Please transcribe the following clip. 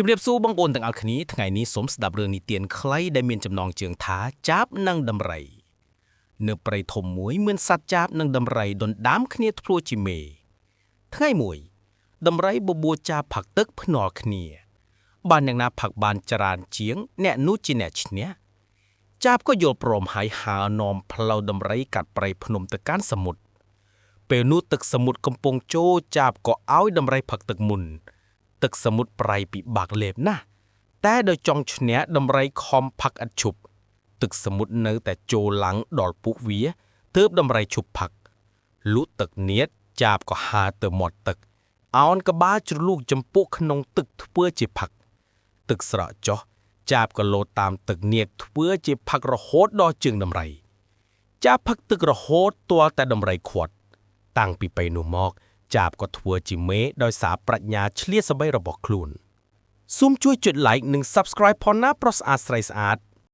ជំរាបសួរបងប្អូនទាំងអស់គ្នាថ្ងៃនេះសូមស្ដាប់រឿងនិទានខ្លីដែលមានចំណងជើងថាចាបនិងដំរីនៅព្រៃធំមួយមានសត្វចាបនិងដំរីដណ្ដើមគ្នាធ្រួជាមេថ្ងៃមួយដំរីបបួលចាបផឹកទឹកភ្នាល់គ្នាបានយ៉ាងណាផឹកបានច្រើនជាងអ្នកនោះជាអ្នកឈ្នះចាបក៏យល់ព្រមហើយហើរនាំផ្លូវដំរីកាត់ព្រៃភ្នំទៅកាន់សមុទ្រពេលនោះទឹកសមុទ្រកំពុងចូលចាបក៏ឲ្យដំរីផឹកទឹកមុនទឹកសមុទ្រប្រៃពិបាកលេបណាស់តែដោយចង់ឈ្នះដំរីខំផឹកឥតឈប់ទឹកសមុទ្រនៅតែចូលឡើងដល់ពុះវាទើបដំរីឈប់ផឹកលក់ទឹកនៀតចាបក៏ហើរទៅមាត់ទឹកអោនក្បាលជ្រលូកចំពោះក្នុងទឹកធ្វើជាផឹកទឹកស្រក់ចុះចាបក៏លោតតាមទឹកនៀតធ្វើជាផឹករហូតដល់ជើងដំរីចាបផឹកទឹករហូតទាល់តែដំរីខាត់តាំងពីពេលនោះមកចាបក៏ធ្វើជាមេដោយសារប្រាជ្ញាឆ្លៀសស្បីរបស់ខ្លួនសូមជួយចុច like និង subscribe ផងណាប្រុសស្អាតស្រីស្អាត